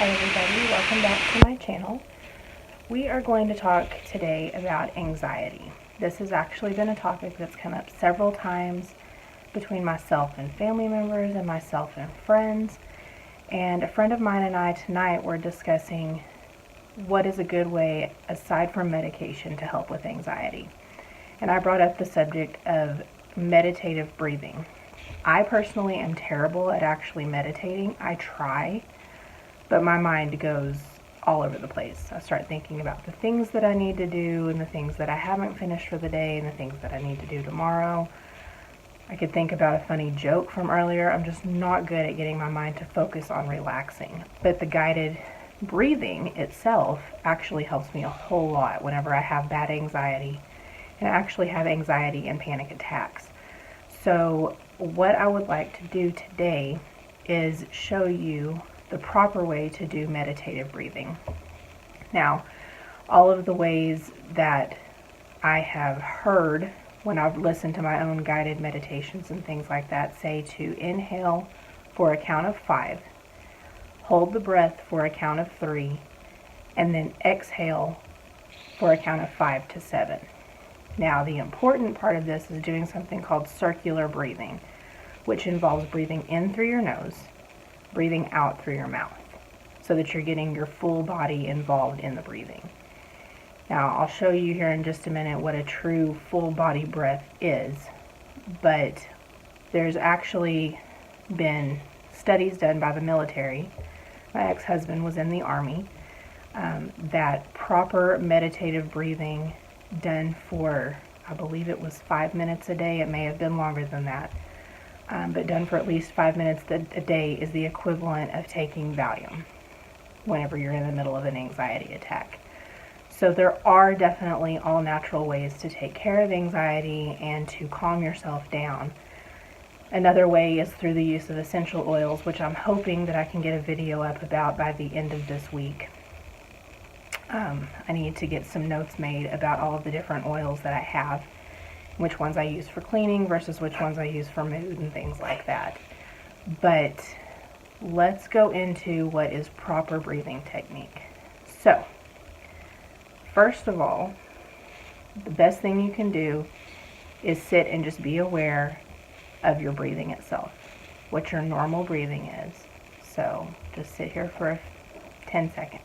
Hi everybody, welcome back to my channel. We are going to talk today about anxiety. This has actually been a topic that's come up several times between myself and family members and myself and friends. And a friend of mine and I tonight were discussing what is a good way, aside from medication, to help with anxiety. And I brought up the subject of meditative breathing. I personally am terrible at actually meditating. I try, but my mind goes all over the place. I start thinking about the things that I need to do and the things that I haven't finished for the day and the things that I need to do tomorrow. I could think about a funny joke from earlier. I'm just not good at getting my mind to focus on relaxing. But the guided breathing itself actually helps me a whole lot whenever I have bad anxiety. And I actually have anxiety and panic attacks. So what I would like to do today is show you the proper way to do meditative breathing. Now, all of the ways that I have heard when I've listened to my own guided meditations and things like that say to inhale for a count of 5, hold the breath for a count of 3, and then exhale for a count of 5 to 7. Now, the important part of this is doing something called circular breathing, which involves breathing in through your nose, breathing out through your mouth, so that you're getting your full body involved in the breathing. Now, I'll show you here in just a minute what a true full body breath is, but there's actually been studies done by the military. My ex-husband was in the Army, that proper meditative breathing done for, I believe it was 5 minutes a day. It may have been longer than that. But done for at least 5 minutes a day is the equivalent of taking Valium whenever you're in the middle of an anxiety attack. So there are definitely all natural ways to take care of anxiety and to calm yourself down. Another way is through the use of essential oils, which I'm hoping that I can get a video up about by the end of this week. I need to get some notes made about all of the different oils that I have, which ones I use for cleaning versus which ones I use for mood and things like that. But let's go into what is proper breathing technique. So, first of all, the best thing you can do is sit and just be aware of your breathing itself, what your normal breathing is. So, just sit here for 10 seconds.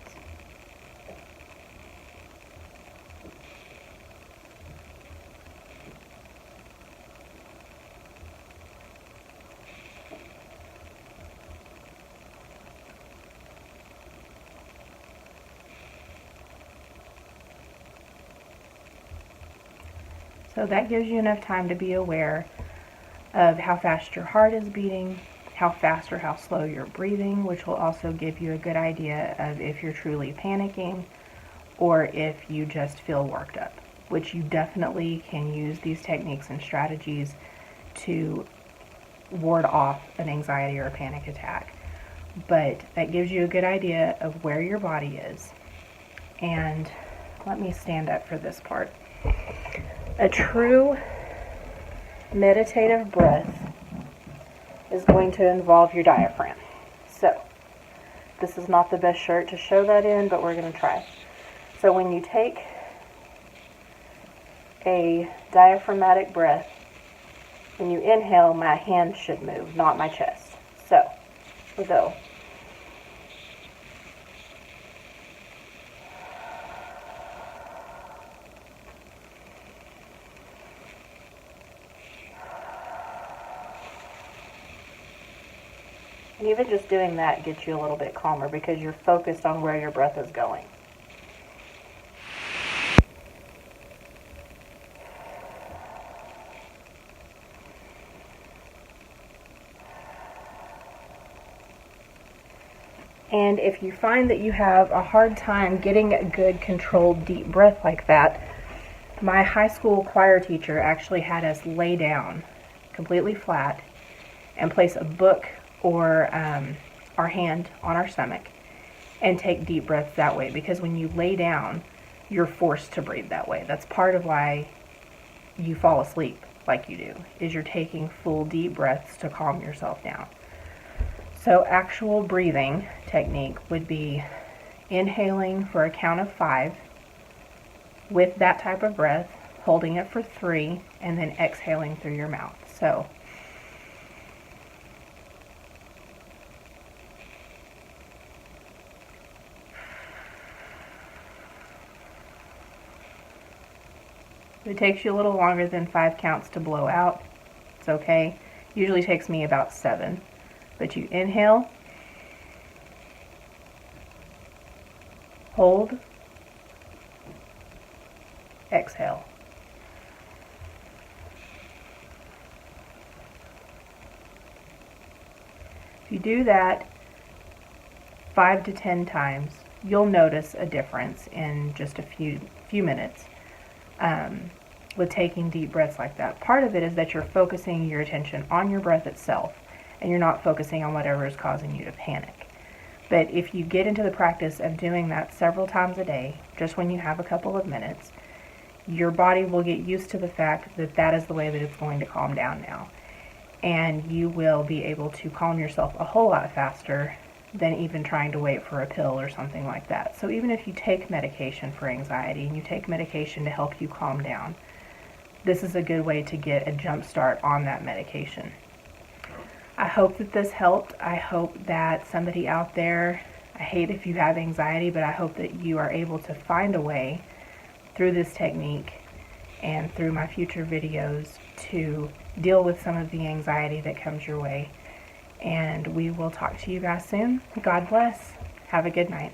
So that gives you enough time to be aware of how fast your heart is beating, how fast or how slow you're breathing, which will also give you a good idea of if you're truly panicking or if you just feel worked up, which you definitely can use these techniques and strategies to ward off an anxiety or a panic attack. But that gives you a good idea of where your body is. And let me stand up for this part. A true meditative breath is going to involve your diaphragm. So, this is not the best shirt to show that in, but we're going to try. So when you take a diaphragmatic breath, when you inhale, my hand should move, not my chest. So, we'll go. And even just doing that gets you a little bit calmer because you're focused on where your breath is going. And if you find that you have a hard time getting a good controlled deep breath like that, my high school choir teacher actually had us lay down completely flat and place a book or our hand on our stomach and take deep breaths that way, because when you lay down, you're forced to breathe that way. That's part of why you fall asleep like you do, is you're taking full deep breaths to calm yourself down. So actual breathing technique would be inhaling for a count of 5 with that type of breath, holding it for 3, and then exhaling through your mouth. So if it takes you a little longer than 5 counts to blow out, it's okay. Usually takes me about 7. But you inhale, hold, exhale. If you do that 5 to 10 times, you'll notice a difference in just a few minutes with taking deep breaths like that. Part of it is that you're focusing your attention on your breath itself, and you're not focusing on whatever is causing you to panic. But if you get into the practice of doing that several times a day, just when you have a couple of minutes, your body will get used to the fact that that is the way that it's going to calm down now. And you will be able to calm yourself a whole lot faster than even trying to wait for a pill or something like that. So even if you take medication for anxiety and you take medication to help you calm down, this is a good way to get a jump start on that medication. I hope that this helped. I hope that somebody out there, I hate if you have anxiety, but I hope that you are able to find a way through this technique and through my future videos to deal with some of the anxiety that comes your way. And we will talk to you guys soon. God bless. Have a good night.